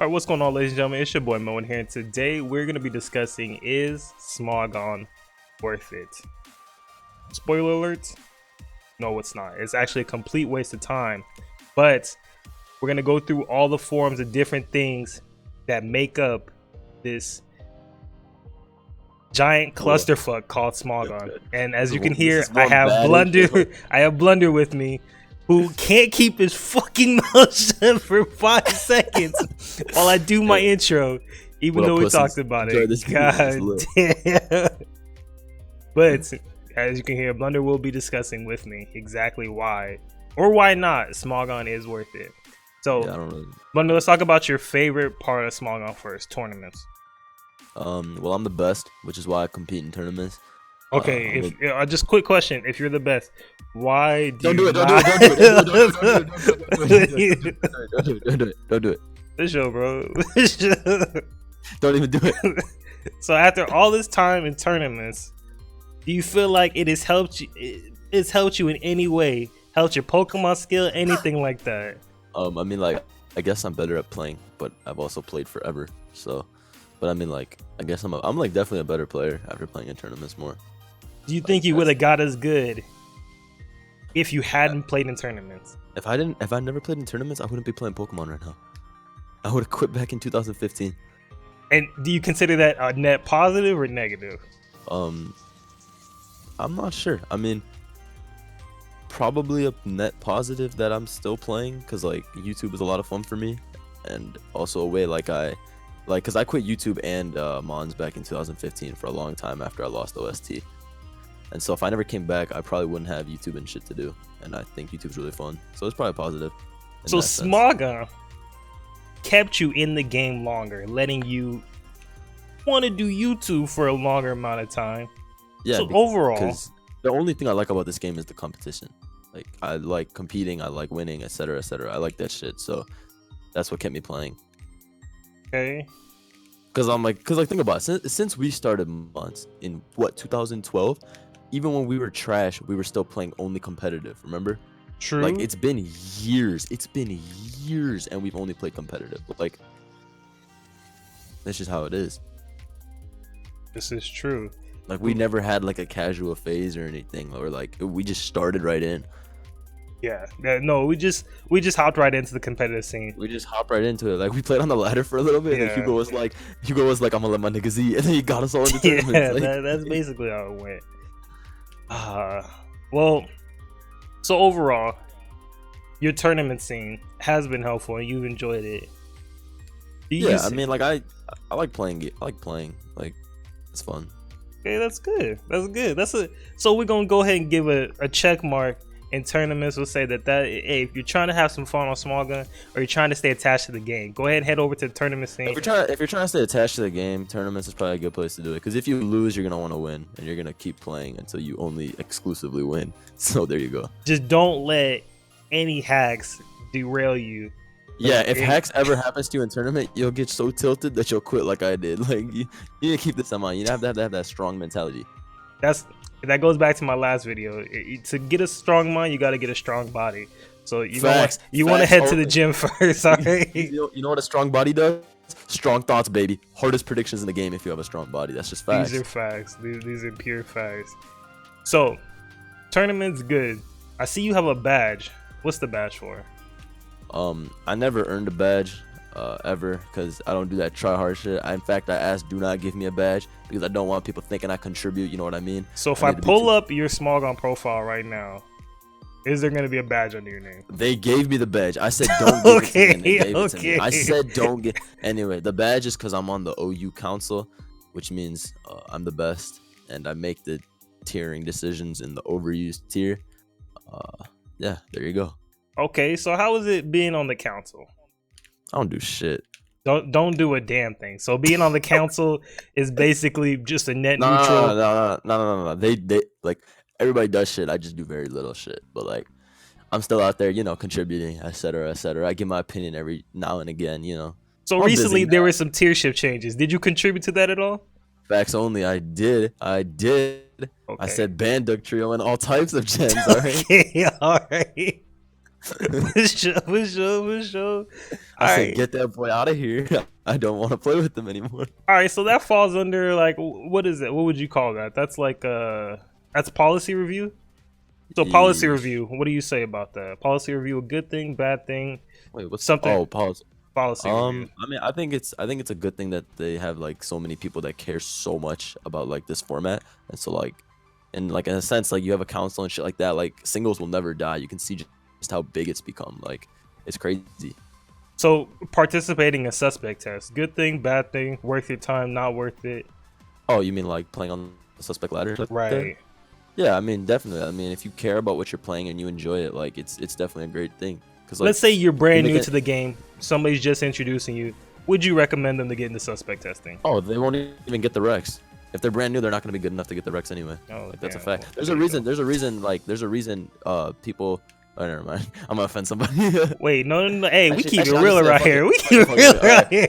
All right, what's going on, ladies and gentlemen? It's your boy Moet here, and today we're going to be discussing, is SMOGON worth it? Spoiler alert, no it's not. It's actually a complete waste of time, but we're going to go through all the forms of different things that make up this giant clusterfuck called SMOGON. And as you can hear, I have Blunder. I have Blunder with me, who can't keep his fucking mouth shut for 5 seconds while I do my intro, even though we talked about it. God damn. But as you can hear, Blunder will be discussing with me exactly why or why not SMOGON is worth it. So, yeah, Blunder, let's talk about your favorite part of SMOGON first, tournaments. Well, I'm the best, which is why I compete in tournaments. Okay, just quick question: if you're the best, why do don't do it. This show, bro. Don't even do it. So after all this time in tournaments, do you feel like it has helped you? It's helped you in any way? Helped your Pokemon skill? Anything like that? I mean, like, I guess I'm better at playing, but I've also played forever, so. But I mean, like, I guess I'm like definitely a better player after playing in tournaments more. Do you think you would have got as good if you hadn't played in tournaments? If I never played in tournaments, I wouldn't be playing Pokemon right now. I would have quit back in 2015. And do you consider that a net positive or negative? I'm not sure. I mean, probably a net positive that I'm still playing, because like YouTube is a lot of fun for me, and also a way because I quit YouTube and Mons back in 2015 for a long time after I lost OST. And so if I never came back, I probably wouldn't have YouTube and shit to do. And I think YouTube's really fun. So it's probably positive. So SMOGON kept you in the game longer, letting you want to do YouTube for a longer amount of time. Yeah, so overall, because the only thing I like about this game is the competition. Like, I like competing, I like winning, etc., etc. I like that shit. So that's what kept me playing. Okay. Because think about it. Since we started Mons in what, 2012, even when we were trash, we were still playing only competitive. Remember? True. Like, it's been years. It's been years, and we've only played competitive. But like, that's just how it is. This is true. Like, we never had like a casual phase or anything, or like we just started right in. Yeah, no, we just hopped right into the competitive scene. We just hopped right into it. Like, we played on the ladder for a little bit, and Hugo was like, I'm gonna let my niggas eat, and then he got us all into tournaments. Yeah, like, that's basically how it went. Well, so overall, your tournament scene has been helpful, and you've enjoyed it. I mean, like, I like playing it. I like playing. Like, it's fun. Okay, that's good. That's good. So we're gonna go ahead and give a check mark. In tournaments, we'll say that hey, if you're trying to have some fun on SMOGON or you're trying to stay attached to the game, go ahead and head over to the tournament scene. If you're trying to stay attached to the game, tournaments is probably a good place to do it. Because if you lose, you're gonna want to win, and you're gonna keep playing until you only exclusively win. So there you go. Just don't let any hacks derail you. Yeah, if hacks ever happens to you in tournament, you'll get so tilted that you'll quit like I did. Like, you need to keep this in mind. You have to have that strong mentality. That goes back to my last video. To get a strong mind, you got to get a strong body. So you want to head to the gym first. All right? You know what a strong body does? Strong thoughts, baby. Hardest predictions in the game if you have a strong body. That's just facts. These are facts. These are pure facts. So, tournament's good. I see you have a badge. What's the badge for? I never earned a badge ever, because I don't do that try hard shit. In fact, I asked, do not give me a badge, because I don't want people thinking I contribute. You know what I mean? So if I pull up your SMOGON profile right now, is there going to be a badge under your name? They gave me the badge. I said don't give it to me, and they gave it to me. I said don't get. Anyway, the badge is because I'm on the OU council, which means I'm the best, and I make the tiering decisions in the overused tier. Yeah, there you go. Okay, so how is it being on the council? I don't do shit. Don't do a damn thing. So being on the council is basically just a net neutral. No. They like, everybody does shit. I just do very little shit. But like, I'm still out there, you know, contributing, etc., etc. I give my opinion every now and again, you know. So I'm recently there were some tier shift changes. Did you contribute to that at all? Facts only. I did. Okay. I said ban Duck Trio and all types of gens. All right. Okay, all right. For sure. I said, get that boy out of here. I don't want to play with them anymore. All right, so that falls under like, what is it? What would you call that? That's like that's policy review. So policy review. What do you say about that? Policy review, a good thing, bad thing? Wait, what's something? Oh, policy. Review. I mean, I think it's a good thing that they have like so many people that care so much about like this format, and so like, and like in a sense, like you have a council and shit like that. Like singles will never die. You can see just how big it's become. Like it's crazy. So participating in suspect tests, good thing, bad thing, worth your time, not worth it. Oh, you mean like playing on the suspect ladder? Right. Yeah, I mean definitely. I mean if you care about what you're playing and you enjoy it, like it's definitely a great thing. Cause like, let's say you're brand new to the game, somebody's just introducing you. Would you recommend them to get into suspect testing? Oh, they won't even get the Rex. If they're brand new, they're not gonna be good enough to get the Rex anyway. Oh, like that's a fact. There's a reason. People. Oh, never mind. I'm gonna offend somebody. Wait, no. Hey, we keep it real right here. We keep it real right here.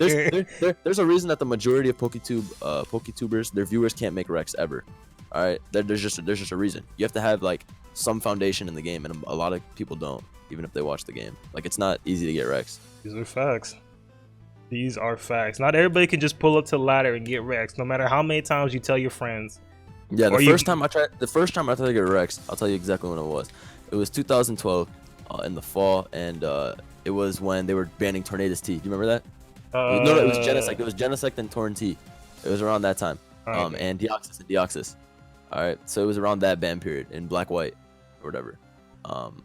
There's a reason that the majority of PokeTubers, their viewers can't make Rex ever. All right, there's just a reason. You have to have like some foundation in the game, and a lot of people don't, even if they watch the game. Like it's not easy to get Rex. These are facts. These are facts. Not everybody can just pull up to the ladder and get Rex, no matter how many times you tell your friends. Yeah, the first time I tried to get Rex, I'll tell you exactly when it was. It was 2012 in the fall, and it was when they were banning Tornadus T. Do you remember that? No, it was Genesect. It was Genesect and Torn T. It was around that time. And Deoxys. All right, so it was around that ban period in Black White or whatever.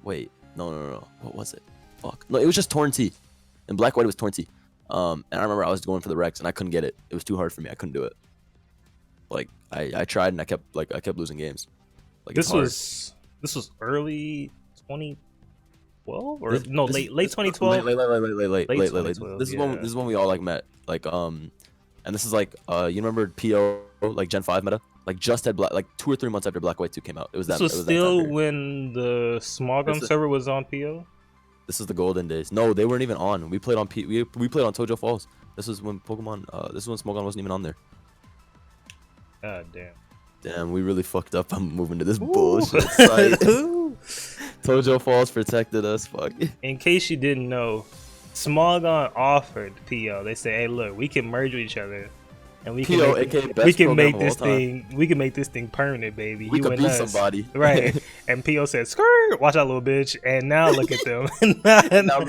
Wait, no. What was it? Fuck. No, it was just Torn T. In Black White, it was Torn T. And I remember I was going for the Rex, and I couldn't get it. It was too hard for me. I couldn't do it. Like I tried, and I kept losing games. Like this was early 2012 or late 2012. Late. This is when we all like met. Like and this is like you remember PO like Gen 5 meta? Like just had like 2 or 3 months after Black White 2 came out. It was that. This was still when the SMOGON server was on PO. This is the golden days. No, they weren't even on. We played on we played on Tojo Falls. This was when Pokemon. This is when SMOGON wasn't even on there. God damn. Damn, we really fucked up. I'm moving to this bullshit site. Tojo Falls protected us. Fuck. In case you didn't know, SMOGON offered PO. They said, "Hey, look, we can merge with each other, and we can make this thing. We can make this thing permanent, baby. We could beat somebody, right?" And PO said, "Skirt, watch out, little bitch." And now look at them. now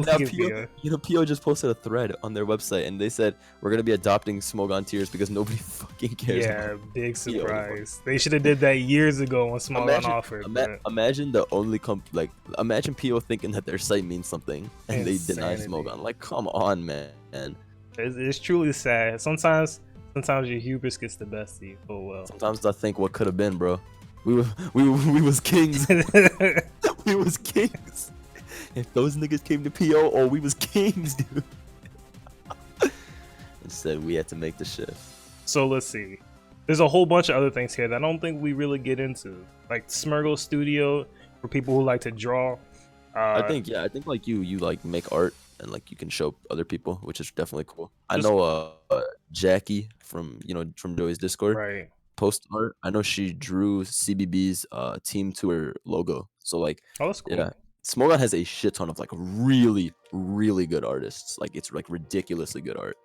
PO, you know, PO just posted a thread on their website, and they said we're gonna be adopting SMOGON tiers because nobody fucking cares. Yeah, big surprise. They should have did that years ago when SMOGON offered. Imagine the only imagine PO thinking that their site means something and they deny SMOGON. Like, come on, man. It's truly sad. Sometimes your hubris gets the best of you. Oh well. Sometimes I think what could have been, bro. We was kings. We was kings. If those niggas came to PO, we was kings, dude. Instead, we had to make the shift. So let's see. There's a whole bunch of other things here that I don't think we really get into, like Smurgle Studio for people who like to draw. I think like you like make art and like you can show other people, which is definitely cool. I know Jackie from Joey's Discord. Right. Post art. I know she drew CBB's team tour logo. So like, oh, that's cool. Yeah, SMOGON has a shit ton of like really, really good artists. Like it's like ridiculously good art.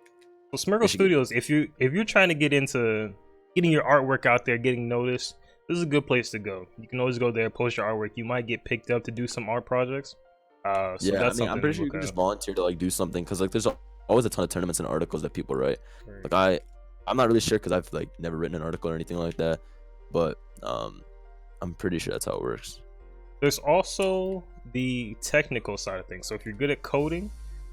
Well, Smurgle Studios, if you're trying to get into getting your artwork out there, getting noticed, this is a good place to go. You can always go there, post your artwork. You might get picked up to do some art projects. So yeah, that's I'm pretty sure you can just volunteer to like do something, because like there's always a ton of tournaments and articles that people write. Right. Like I'm not really sure because I've like never written an article or anything like that, but I'm pretty sure that's how it works. There's also the technical side of things. So if you're good at coding,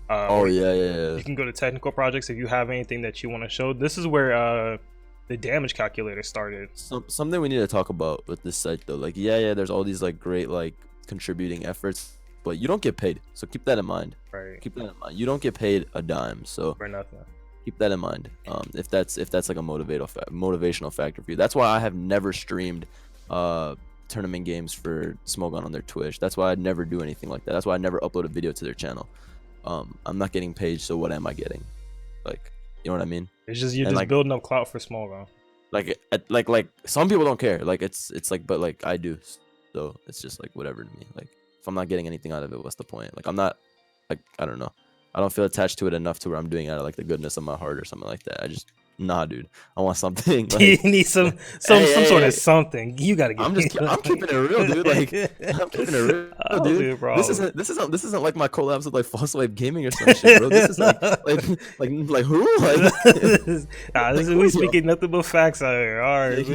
you can go to technical projects if you have anything that you want to show. This is where the damage calculator started. Something we need to talk about with this site though. Like there's all these like great like contributing efforts, but you don't get paid. So keep that in mind. Right. Keep that in mind. You don't get paid a dime. So for nothing. Keep that in mind. If that's like a motivational factor for you. That's why I have never streamed tournament games for SMOGON on their Twitch. That's why I never do anything like that. That's why I never upload a video to their channel. I'm not getting paid, so what am I getting? Like, you know what I mean? It's just you're just like, building up clout for SMOGON. Like some people don't care. Like it's like, but like I do. So it's just like whatever to me. Like if I'm not getting anything out of it, what's the point? Like I'm not, like I don't know, I don't feel attached to it enough to where I'm doing it out of like the goodness of my heart or something like that. I just nah, dude. I want something. Like, you need some sort of something. You gotta get. I'm keeping it real, dude. Like I'm keeping it real, dude. This isn't like my collabs with like False Wave Gaming or some shit, bro. This is like who? We speaking nothing but facts out here. All right,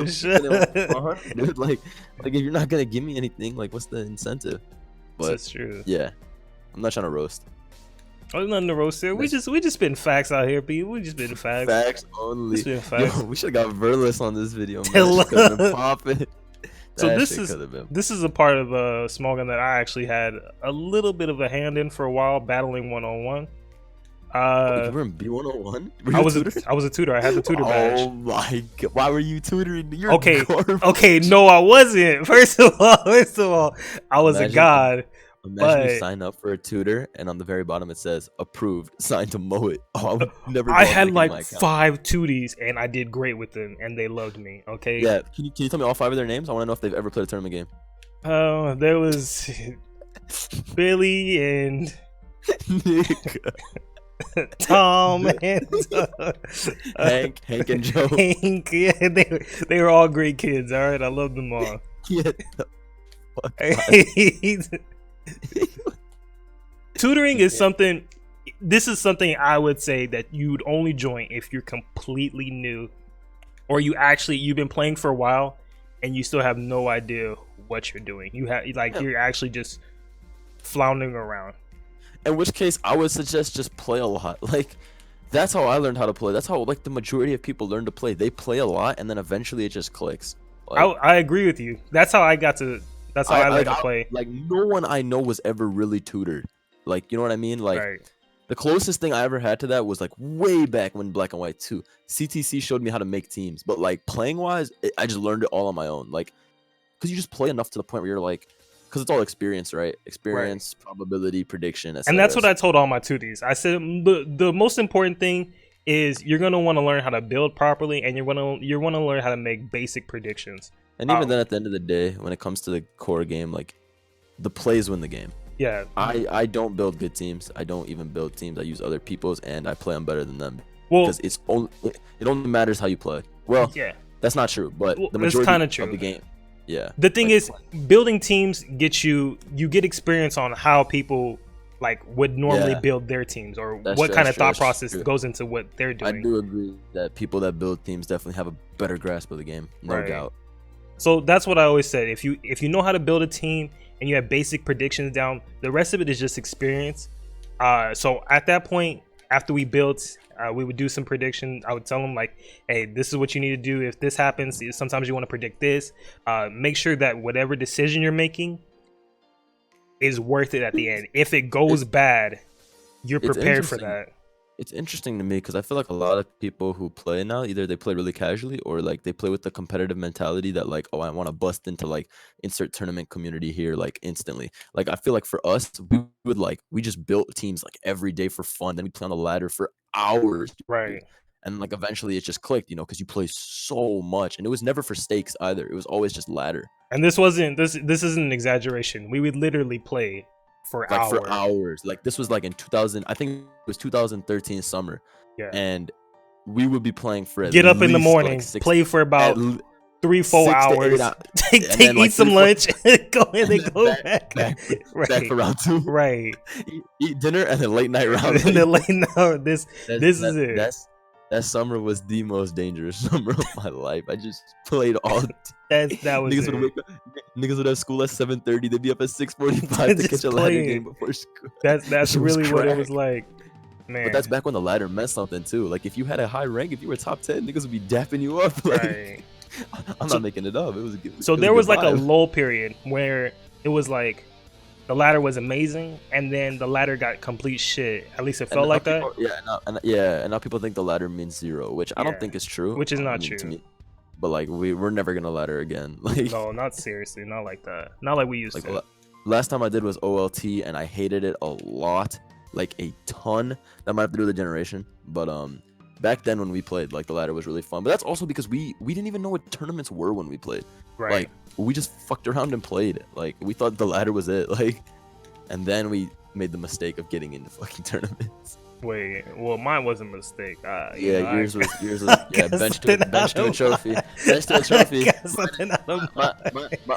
dude. Like if you're not gonna give me anything, like what's the incentive? But that's true. Yeah, I'm not trying to roast. Oh, nothing to roast here. We just spitting facts out here, B. We just spitting facts. Facts only. Facts. Yo, we should have got Verless on this video, man. Popping. So this is a part of SMOGON that I actually had a little bit of a hand in for a while, battling 1-on-1. You were in B101? I was a tutor. I had the tutor badge. Oh my god! Why were you tutoring? You're okay. garbage. Okay, no, I wasn't. First of all, I was a god. Imagine you sign up for a tutor, and on the very bottom it says approved, signed to Moet. Oh, I would never. I had like 5 tuties, and I did great with them, and they loved me. Okay. Yeah. Can you tell me all 5 of their names? I want to know if they've ever played a tournament game. There was Billy and Nick. Tom and Hank and Joe. Hank, yeah, they were all great kids. All right, I love them all. Get the fuck Tutoring is something. This is something I would say that you'd only join if you're completely new, or you've been playing for a while and you still have no idea what you're doing. You're actually just floundering around. In which case, I would suggest just play a lot. Like, that's how I learned how to play. That's how like the majority of people learn to play. They play a lot, and then eventually it just clicks. Like, I agree with you. That's how I got to. That's how I learned to play. Like, no one I know was ever really tutored. Like, you know what I mean? Like, right. The closest thing I ever had to that was like way back when Black and White 2. CTC showed me how to make teams, but like playing wise, I just learned it all on my own. Like, because you just play enough to the point where you're like, because it's all experience, right? Experience, right. Probability, prediction, etc. And that's what I told all my 2Ds. I said the most important thing is you're gonna want to learn how to build properly, and you're gonna learn how to make basic predictions. And even then, at the end of the day, when it comes to the core game, like the plays win the game. Yeah. I don't build good teams. I don't even build teams. I use other people's, and I play them better than them. Well, because it only matters how you play. Well, yeah, that's not true, but the majority of the game. Yeah. The thing is, building teams gets you get experience on how people like would normally build their teams, or what kind of thought process goes into what they're doing. I do agree that people that build teams definitely have a better grasp of the game, no doubt. So that's what I always said. If you know how to build a team and you have basic predictions down, the rest of it is just experience. So at that point, after we built, we would do some prediction. I would tell them like, hey, this is what you need to do. If this happens, sometimes you want to predict this. Make sure that whatever decision you're making is worth it at the end. If it goes bad, you're prepared for that. It's interesting to me because I feel like a lot of people who play now, either they play really casually or like they play with the competitive mentality that like, oh, I want to bust into like insert tournament community here like instantly. Like I feel like for us, we just built teams like every day for fun. Then we play on the ladder for hours. Right. And like eventually it just clicked, because you play so much, and it was never for stakes either. It was always just ladder. And this isn't an exaggeration. We would literally play for hours. Like this was like in 2000, I think it was 2013 summer. Yeah. And we would be playing for get up in the morning, like play for about 3-4 hours, eat some lunch, go back for round 2. Right. Eat dinner and then late night round. And then late night. This is it. That summer was the most dangerous summer of my life. I just played all. That was niggas would have school at 7:30. They'd be up at 6:45 to catch a ladder game before school. That's really what it was like, man. But that's back when the ladder meant something too. Like if you had a high rank, if you were top 10, niggas would be dapping you up. Like, right. I'm not making it up. There was like a lull period where it was like the ladder was amazing, and then the ladder got complete shit. At least it felt like that. And now people think the ladder means 0, which I don't think is true. Which is not true to me. But like we're never gonna ladder again. Like no, not seriously, not like that. Not like we used to. Last time I did was OLT, and I hated it a lot, like a ton. That might have to do with the generation, but back then when we played, like the ladder was really fun. But that's also because we didn't even know what tournaments were when we played. Right. Like we just fucked around and played. Like we thought the ladder was it. Like and then we made the mistake of getting into fucking tournaments. Wait, well, mine was a mistake. Yeah, yours was yeah, bench to a trophy. Bench to a trophy.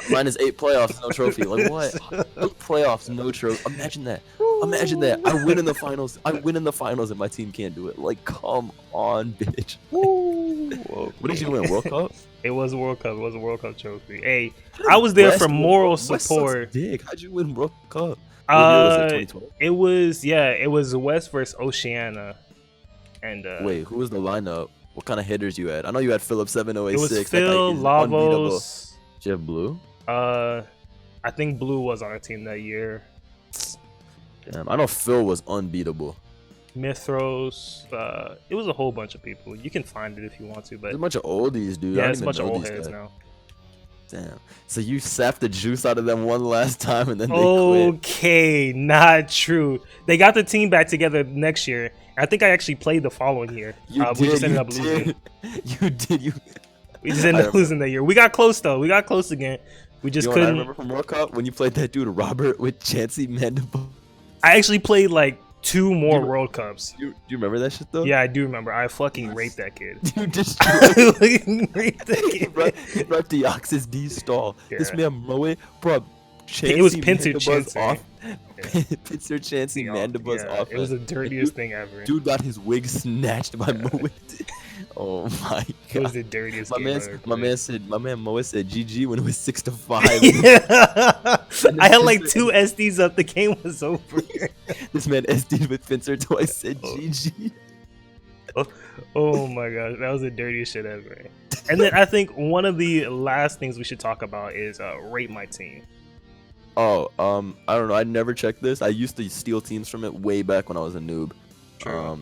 Mine is 8 playoffs, no trophy. Like what? 8 playoffs, no trophy. Imagine that. Imagine that. I win in the finals. And my team can't do it. Like, come on, bitch. What did you win? World Cup? It was a World Cup. It was a World Cup trophy. Hey, I was there for moral support. Dick. How'd you win World Cup? It was West versus Oceania. And wait, who was the lineup? What kind of hitters you had? I know you had Philip 7086. It was Phil, Lavos. Did you have Blue? I think Blue was on our team that year. Damn, I know Phil was unbeatable. Mithros. It was a whole bunch of people. You can find it if you want to, but it's a bunch of oldies, dude. Yeah, it's a bunch of old heads now. Damn. So you sapped the juice out of them one last time and then they quit. Okay, not true. They got the team back together next year. I think I actually played the following year. We just ended up losing. We just ended up losing that year. We got close though. We got close again. We just couldn't. I remember from World Cup when you played that dude Robert with Chancey Mandible. I actually played like 2 more World Cups. Do you remember that shit though? Yeah, I do remember. I fucking raped that kid. You just raped that kid. He brought Deoxys D stall. Yeah. This man Moet brought Chancey. It was Pincer Chancey. Off. Yeah. Pincer Chancey Mandibus off. It was the dirtiest thing ever. Dude got his wig snatched by Moet. Oh my god. It was the dirtiest my man Moet said GG when it was 6-5. I had like 2 SDs up, the game was over. This man SD'd with Pincer twice, said GG. Oh my gosh, that was the dirtiest shit ever. And then I think one of the last things we should talk about is rate my team. Oh, I don't know. I never checked this. I used to steal teams from it way back when I was a noob. True.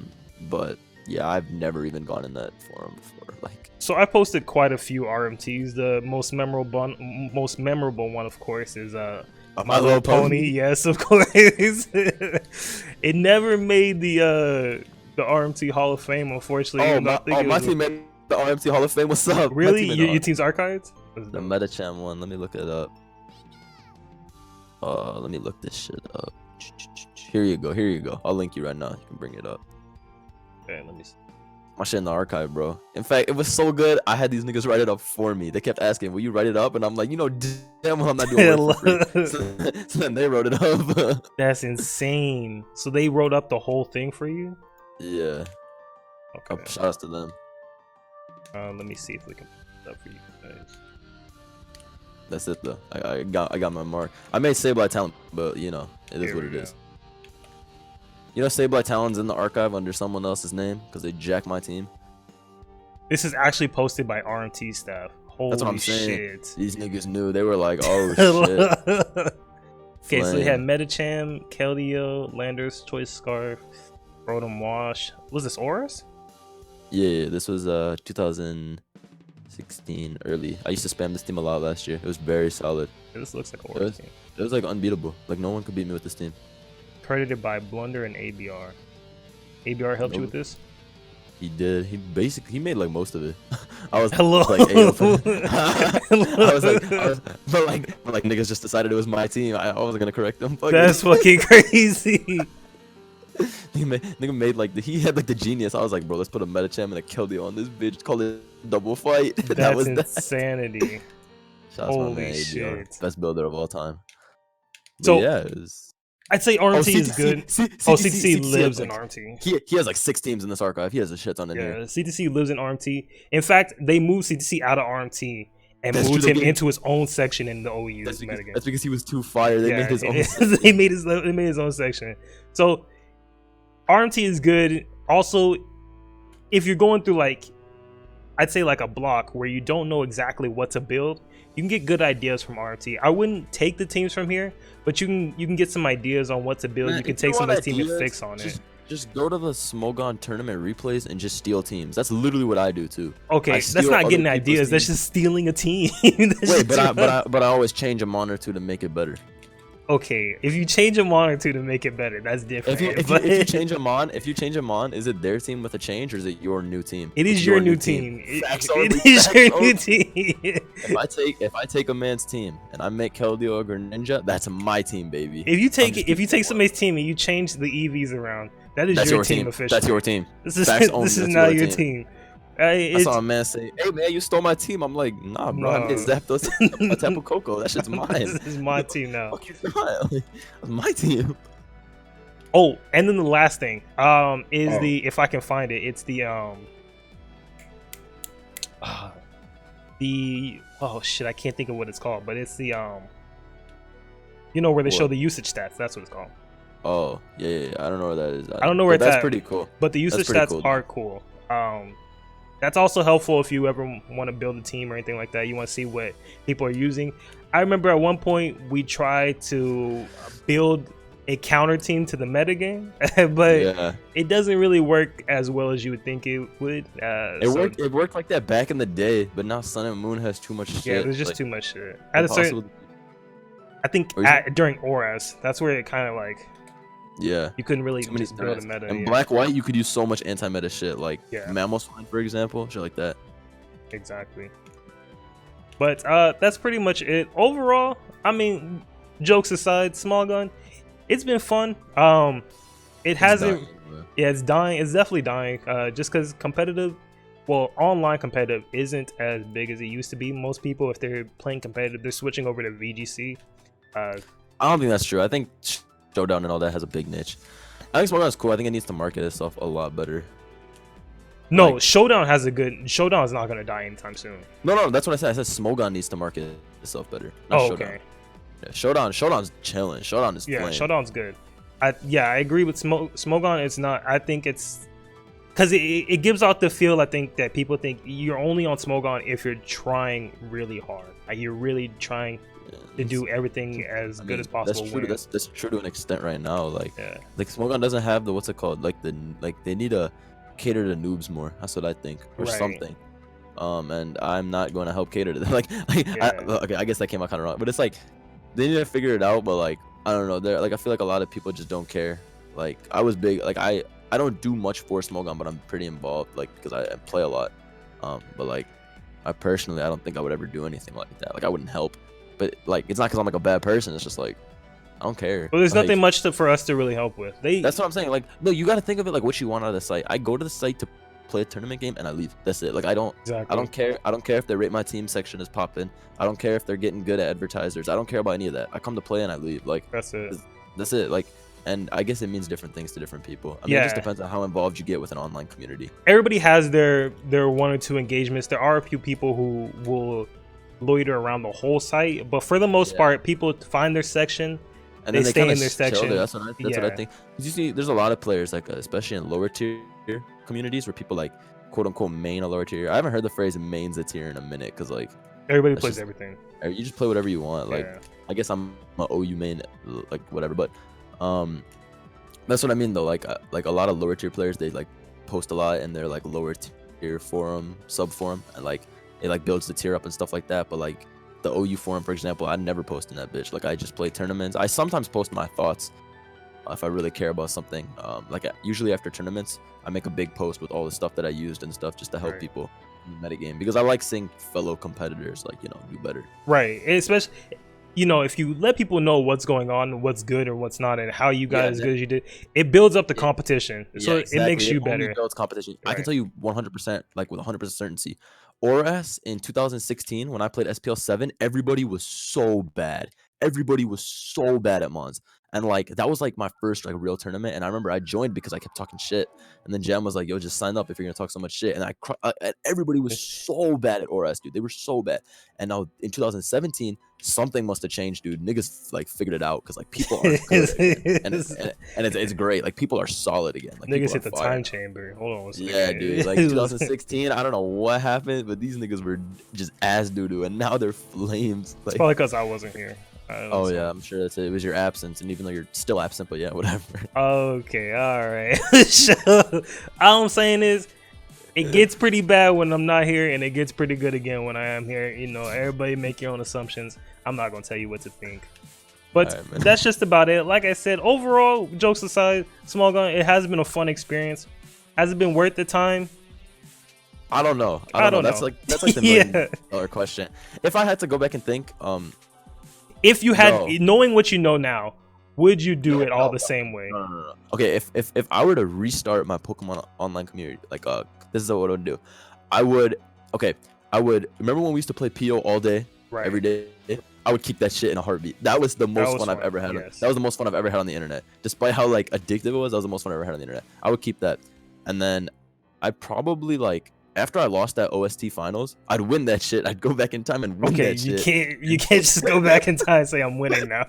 But yeah, I've never even gone in that forum before. Like, so I posted quite a few RMTs. The most memorable one, of course, is My Little Pony. Yes, of course. It never made the RMT Hall of Fame, unfortunately. My team made the RMT Hall of Fame. What's up? Really? Your team's archived? The Metacham one. Let me look it up. Let me look this shit up. Here you go. I'll link you right now. You can bring it up. Okay, let me see. My shit in the archive, bro. In fact, it was so good, I had these niggas write it up for me. They kept asking, will you write it up? And I'm like, damn well I'm not doing it for free. So then they wrote it up. That's insane. So they wrote up the whole thing for you? Yeah. Okay. Shout outs to them. Let me see if we can put it up for you guys. That's it though. I got my mark. I made Sableye Talon, but it is what it is. Sableye Talon's in the archive under someone else's name because they jacked my team. This is actually posted by RMT staff. Holy That's what I'm saying. Shit. These niggas knew. They were like, oh shit. Okay, so they had Metacham, Keldeo, Lander's Choice Scarf, Rotom Wash. Was this Oris? Yeah, this was 2016 early. I used to spam this team a lot last year. It was very solid. This looks like Oris team. It was like unbeatable. Like no one could beat me with this team. Credited by Blunder and ABR. ABR helped you with this? He did. He made like most of it. I was Hello. like, I was like, niggas just decided it was my team. I wasn't gonna correct them. That's fucking crazy. Nigga made like he had like the genius. I was like, bro, let's put a Metacham and a Keldeo on this bitch. Call it double fight. That was insanity. Holy shit! Best builder of all time. But so yeah, I'd say RMT is good. CTC lives in RMT. He has like 6 teams in this archive. He has a shit ton in here. CTC lives in RMT. In fact, they moved CTC out of RMT and moved him into his own section in the OEU's metagame. That's because he was too fire. They made his own. They made his own section. So RMT is good. Also, if you're going through I'd say like a block where you don't know exactly what to build, you can get good ideas from RMT. I wouldn't take the teams from here, but you can get some ideas on what to build. You can take some of this team and fix on it. Just go to the SMOGON tournament replays and just steal teams. That's literally what I do too. Okay, that's not getting ideas. That's just stealing a team. Wait, but I always change a mon or two to make it better. okay, if you change a mon or two to make it better, that's different. If you change them on, is it their team with a change or is it your new team? It is your new team. It is your new team. If I take a man's team and I make Keldeo or Ninja, that's my team, baby. If you take somebody's team and you change the EVs around, that's your team officially. That's your team. This is not your team. I saw a man say, "Hey man, you stole my team." I'm like, "Nah, bro, I get Zapdos, my Tapu Koko. That shit's mine. This is my team now. Like, my team." Oh, and then the last thing, is if I can find it, it's the oh shit, I can't think of what it's called, but it's the where they show the usage stats. That's what it's called. Oh yeah. I don't know where that is. I don't know where it's at. That's pretty cool. But the usage stats are cool. That's also helpful if you ever want to build a team or anything like that. You want to see what people are using. I remember at one point we tried to build a counter team to the metagame, but it doesn't really work as well as you would think it would. It worked like that back in the day, but now Sun and Moon has too much shit. Yeah, there's just too much shit. I think during ORAS, that's where it kind of like. Yeah, you couldn't really just build a meta. And Black White, you could use so much anti-meta shit, like Mamoswine, for example, shit like that. Exactly. But that's pretty much it. Overall, I mean, jokes aside, SMOGON, it's been fun. It hasn't. It's dying. It's definitely dying. Just because online competitive isn't as big as it used to be. Most people, if they're playing competitive, they're switching over to VGC. I don't think that's true. I think Showdown and all that has a big niche. I think SMOGON is cool. I think it needs to market itself a lot better. No, Showdown has a good. Showdown is not gonna die anytime soon. No, that's what I said. I said SMOGON needs to market itself better. Not Showdown. Okay. Yeah, Showdown's chilling. Showdown is playing. Showdown's good. I agree with SMOGON. It's not. I think it's because it gives out the feel. I think that people think you're only on SMOGON if you're trying really hard. Like you're really trying to do everything as good as possible. That's true. That's true to an extent right now. Like SMOGON doesn't have the they need to cater to noobs more. That's what I think, or something. And I'm not going to help cater to them. Okay, I guess that came out kind of wrong, but it's like they need to figure it out. But like I don't know, I feel like a lot of people just don't care. Like I was big, like I don't do much for SMOGON, but I'm pretty involved, like because I play a lot. But like I don't think I would ever do anything like that. Like I wouldn't help. But like it's not because I'm like a bad person. It's just like I don't care. Well, there's nothing much for us to really help with. That's what I'm saying. Like no, you got to think of it like what you want out of the site. I go to the site to play a tournament game and I leave. That's it. Like I don't care. I don't care if they rate my team section is popping. I don't care if they're getting good at advertisers. I don't care about any of that. I come to play and I leave. Like that's it. That's it. Like, and I guess it means different things to different people. I mean, it just depends on how involved you get with an online community. Everybody has their one or two engagements. There are a few people who will loiter around the whole site, but for the most part, people find their section and they stay in their section. That's what I think. You see, there's a lot of players, like especially in lower tier communities, where people like quote unquote main a lower tier. I haven't heard the phrase mains a tier in a minute because like everybody plays everything. You just play whatever you want. Like I guess I'm a OU main, like whatever. But that's what I mean though. Like a lot of lower tier players, they like post a lot in their like lower tier forum, sub forum, and like it like builds the tier up and stuff like that. But like the OU forum, for example, I never post in that bitch. Like I just play tournaments. I sometimes post my thoughts if I really care about something. Like usually after tournaments, I make a big post with all the stuff that I used and stuff just to help people in the metagame, because I like seeing fellow competitors like do better. Right, and especially if you let people know what's going on, what's good or what's not, and how you got as good as you did, it builds up the competition. So exactly. It makes you better. It builds competition. Right. I can tell you 100%, like with 100% certainty, ORAS in 2016 when I played SPL 7, everybody was so bad. Everybody was so bad at Mons. And like that was like my first like real tournament, and I remember I joined because I kept talking shit, and then Jam was like, "Yo, just sign up if you're gonna talk so much shit." And everybody was so bad at ORAS, dude. They were so bad. And now in 2017, something must have changed, dude. Niggas like figured it out because like people are good and it's great. Like people are solid again. Like niggas hit the time chamber. Hold on. Yeah, dude. Like 2016, I don't know what happened, but these niggas were just ass doo doo, and now they're flames. Like, it's probably because I wasn't here. Oh yeah, I'm sure that's it. It was your absence, and even though you're still absent, but yeah, whatever. Okay, all right. So all I'm saying is, it gets pretty bad when I'm not here, and it gets pretty good again when I am here. Everybody make your own assumptions. I'm not gonna tell you what to think. But All right, that's just about it. Like I said, overall, jokes aside, SMOGON, it has been a fun experience. Has it been worth the time? I don't know. I don't know. That's like the $1 million question. If I had to go back and think, if you had knowing what you know now, would you do it all the same way? No. Okay, if I were to restart my Pokemon online community, like this is what I would do. I would remember when we used to play PO all day, every day. I would keep that shit in a heartbeat. That was the most fun I've ever had. Yes. That was the most fun I've ever had on the internet. Despite how like addictive it was, that was the most fun I've ever had on the internet. I would keep that, and then I'd probably like after I lost that OST finals, I'd win that shit. I'd go back in time and win that shit. You can't just go back in time and say I'm winning now.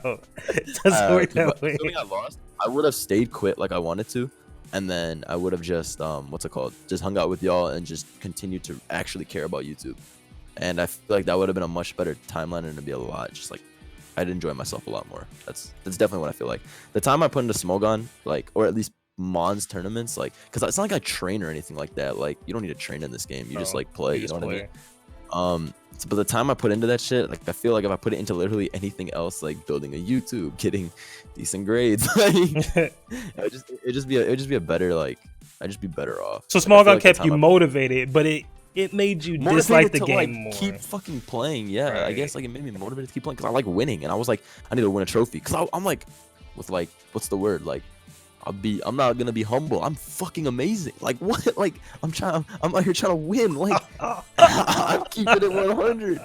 It doesn't work that way. Assuming I lost, I would have stayed quit like I wanted to, and then I would have just just hung out with y'all and just continued to actually care about YouTube. And I feel like that would have been a much better timeline, and it'd be a lot just like I'd enjoy myself a lot more. That's definitely what I feel like. The time I put into SMOGON, like, or at least Mons tournaments, like, because it's not like I train or anything like that. Like, you don't need to train in this game. You just like play. You know what I mean? But the time I put into that shit, like, I feel like if I put it into literally anything else, like building a YouTube, getting decent grades, like, it'd just be a better, like, I'd just be better off. So SMOGON like kept you motivated, but it made you dislike the game like, more. Keep fucking playing, yeah. Right. I guess like it made me motivated to keep playing because I like winning, and I was like, I need to win a trophy because I'm like, with like, what's the word? Like, I'm not gonna be humble. I'm fucking amazing. Like what? Like I'm out here trying to win. Like I'm keeping it 100.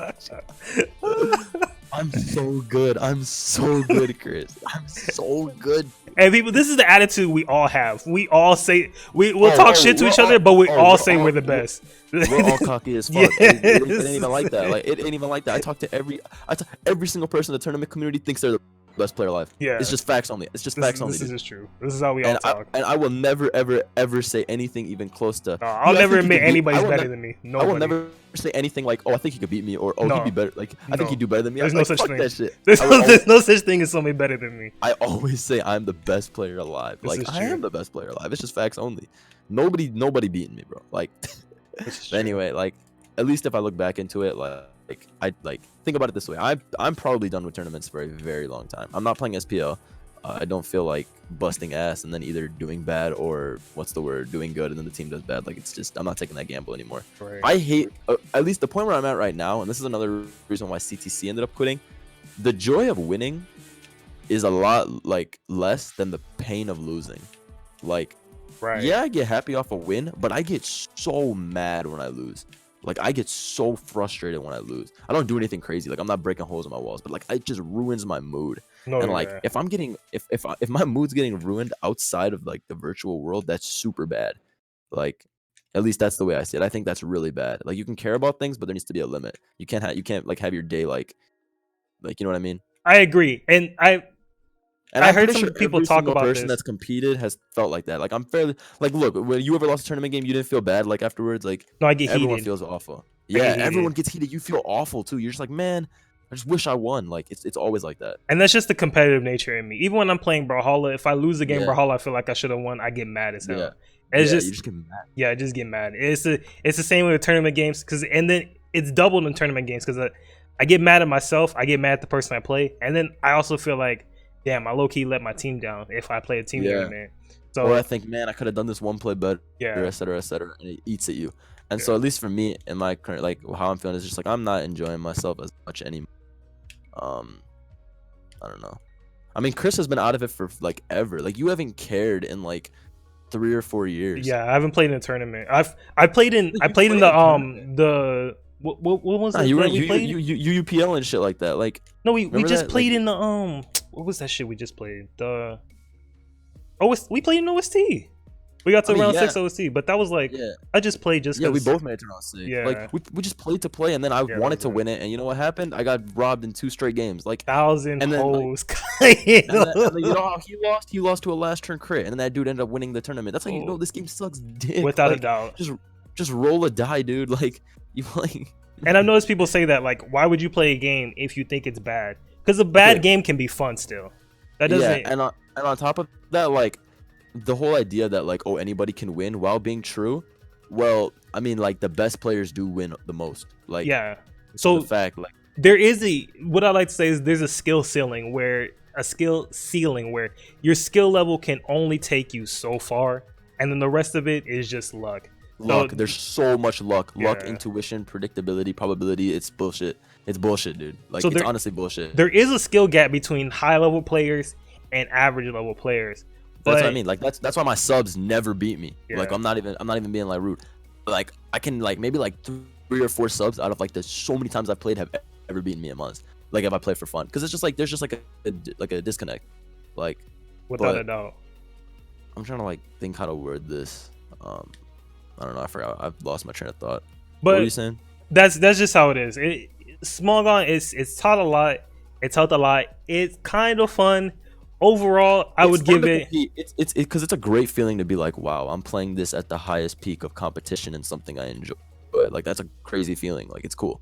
I'm so good. I'm so good, Chris. I'm so good. And people, this is the attitude we all have. We all say we'll talk shit to each other, but we all say we're the best. We're all cocky as fuck. Yes. It ain't even like that. Like it ain't even like that. I talk to every single person in the tournament community thinks they're the best player alive. Yeah, it's just facts only. It's just facts only. This is true. This is how we all talk. And I will never, ever say anything even close to. I'll never admit anybody's better than me. Nobody. I will never say anything like, "Oh, I think he could beat me," or "Oh, he'd be better." Like, I think he'd do better than me. There's no such thing. That shit. There's no such thing as somebody better than me. I always say I'm the best player alive. Like I am the best player alive. It's just facts only. Nobody beating me, bro. Like, but anyway, like at least if I look back into it, like I like think about it this way. I'm probably done with tournaments for a very long time. I'm not playing SPL. I don't feel like busting ass and then either doing bad or doing good and then the team does bad. Like it's just I'm not taking that gamble anymore. Right. I hate at least the point where I'm at right now, and this is another reason why CTC ended up quitting. The joy of winning is a lot like less than the pain of losing. Like, yeah, I get happy off a win, but I get so mad when I lose. Like I get so frustrated when I lose. I don't do anything crazy. Like I'm not breaking holes in my walls, but like it just ruins my mood. And like if my mood's getting ruined outside of like the virtual world, that's super bad. Like at least that's the way I see it. I think that's really bad. Like you can care about things, but there needs to be a limit. You can't like have your day like you know what I mean? I agree, and I heard some people talk about this. Person that's competed has felt like that. Like I'm fairly like, look, when you ever lost a tournament game, you didn't feel bad like afterwards. Like no, I get heated. Everyone feels awful. Yeah, everyone gets heated. You feel awful too. You're just like, man, I just wish I won. Like it's always like that. And that's just the competitive nature in me. Even when I'm playing Brawlhalla, if I lose a game Brawlhalla, I feel like I should have won. I get mad as hell. It's you just get mad. Yeah, I just get mad. It's the same way with tournament games and then it's doubled in tournament games because I get mad at myself. I get mad at the person I play, and then I also feel like, damn, I low key let my team down if I play a team tournament. So or I think, man, I could have done this one play better, et cetera, and it eats at you. And so at least for me, in my current like how I'm feeling is just like I'm not enjoying myself as much anymore. I don't know. I mean, Chris has been out of it for like ever. Like you haven't cared in like 3 or 4 years. Yeah, I haven't played in a tournament. I played in the what was it? You UPL and shit like that. Like no, we just played in the what was that shit we just played? We played in OST. We got to round 6 OST, but that was like I just played just we both made it to round 6. Yeah, like we just played to play, and then I wanted to win it, and you know what happened? I got robbed in 2 straight games. Like 1,000 hoes. And then you know how he lost? He lost to a last turn crit, and then that dude ended up winning the tournament. That's how you know this game sucks dick. Without a doubt. Just roll a die, dude. Like you like. And I've noticed people say that, like, why would you play a game if you think it's bad? Because a bad game can be fun still. That doesn't. Yeah, and on top of that, like, the whole idea that like, oh, anybody can win while being true. Well, I mean, like the best players do win the most. Like, yeah. So the fact, like, there is what I like to say is there's a skill ceiling where a skill ceiling where your skill level can only take you so far, and then the rest of it is just luck. Luck. So, There's so much luck. Luck, yeah. intuition, predictability, probability. It's bullshit. It's bullshit, dude. Like, So it's honestly bullshit. There is a skill gap between high level players and average level players. But That's what I mean. Like, that's why my subs never beat me. Yeah. Like, I'm not even being like rude. Like, I can like maybe like 3 or 4 subs out of like the so many times I've played have ever beaten me in months. Like, if I play for fun, because it's just like there's just like a disconnect. Like, without a doubt. I'm trying to like think how to word this. I don't know. I forgot. I've lost my train of thought. But what were you saying? That's just how it is. SMOGON it's taught a lot. It's helped a lot. It's kind of fun. Overall, I would give it. It's because it's a great feeling to be like, wow, I'm playing this at the highest peak of competition and something I enjoy. Like, that's a crazy feeling. Like, it's cool.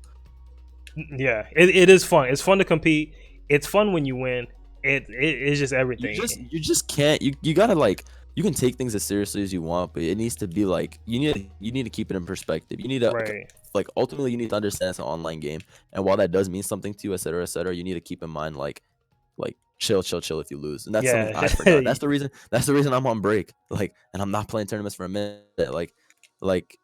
Yeah, it is fun. It's fun to compete. It's fun when you win. It's just everything. You just can't. You gotta like. You can take things as seriously as you want, but it needs to be like you need to keep it in perspective. You need to like ultimately you need to understand it's an online game, and while that does mean something to you, etc., you need to keep in mind like chill if you lose, and that's something I forgot. That's the reason I'm on break, like, and I'm not playing tournaments for a minute. Like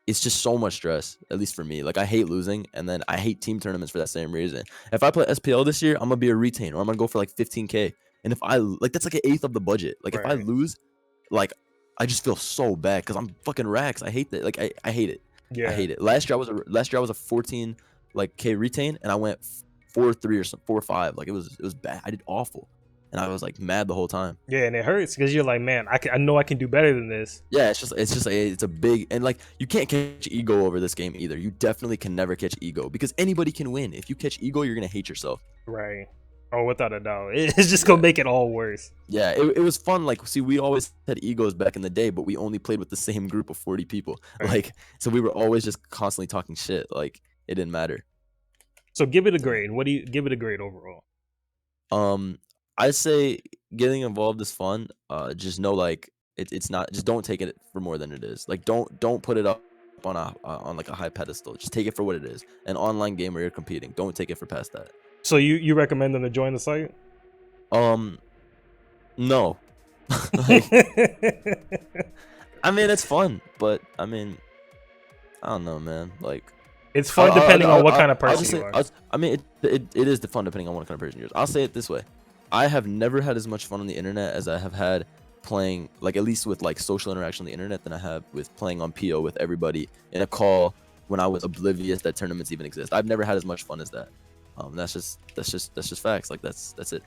it's just so much stress, at least for me. Like, I hate losing, and then I hate team tournaments for that same reason. If I play SPL this year, I'm gonna be a retain, or I'm gonna go for like 15K. And if I like, that's like an eighth of the budget. Like, if I lose, like, I just feel so bad because I'm fucking racks. I hate that. Like, I hate it. Yeah, I hate it. Last year I was a 14 like K retain, and I went 4-3 or 4-5. Like, it was bad. I did awful, and I was like mad the whole time. Yeah, and it hurts because you're like, man, I know I can do better than this. Yeah, it's a big, and like, you can't catch ego over this game either. You definitely can never catch ego because anybody can win. If you catch ego, you're gonna hate yourself. Right. Oh, without a doubt. It's just gonna make it all worse. Yeah, it was fun. Like, see, we always had egos back in the day, but we only played with the same group of 40 people. Right. Like, so we were always just constantly talking shit. Like, it didn't matter. So give it a grade. What do you give it a grade overall? I say getting involved is fun. Just know, like, it's not. Just don't take it for more than it is. Like, don't put it up on like a high pedestal. Just take it for what it is. An online game where you're competing. Don't take it for past that. So you recommend them to join the site? No. Like, I mean, it's fun, but I mean, I don't know, man. Like, it's fun depending on what kind of person you are. I mean, it is fun depending on what kind of person you are. I'll say it this way: I have never had as much fun on the internet as I have had playing, like, at least with like social interaction on the internet, than I have with playing on PO with everybody in a call when I was oblivious that tournaments even exist. I've never had as much fun as that. That's just facts. Like, that's it.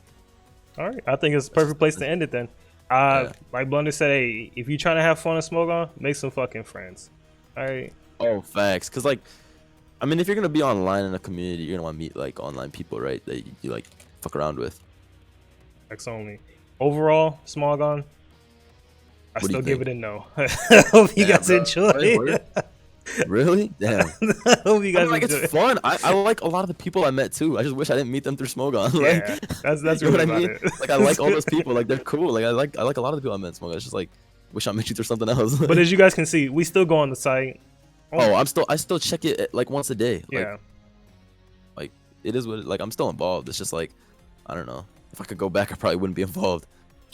All right, I think it's a perfect place to end it then. Like Blunder said, hey, if you're trying to have fun and SMOGON, make some fucking friends. All right. Oh, facts. Cause, like, I mean, if you're gonna be online in a community, you're gonna want to meet like online people, right? That you like fuck around with. X only. Overall, SMOGON, I still give it a no. I hope you guys enjoy. Really? Damn. I hope you guys like, it's fun. I like a lot of the people I met too. I just wish I didn't meet them through SMOGON. Like, yeah, that's you know really what I mean. it. Like, I like all those people. Like, they're cool. Like, I like a lot of the people I met in SMOGON. It's just like, wish I met you through something else. But as you guys can see, we still go on the site. I still check it like once a day. Like, yeah. Like, it is what like, I'm still involved. It's just like, I don't know. If I could go back, I probably wouldn't be involved.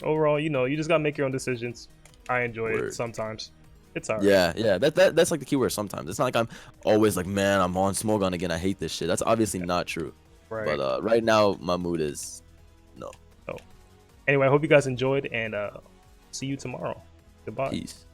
Overall, you just gotta make your own decisions. I enjoy it sometimes. It's alright. Yeah. That's like the key word. Sometimes it's not like I'm always like, man, I'm on SMOGON again. I hate this shit. That's obviously not true. Right. But right now, my mood is no. Oh. Anyway, I hope you guys enjoyed, and see you tomorrow. Goodbye. Peace.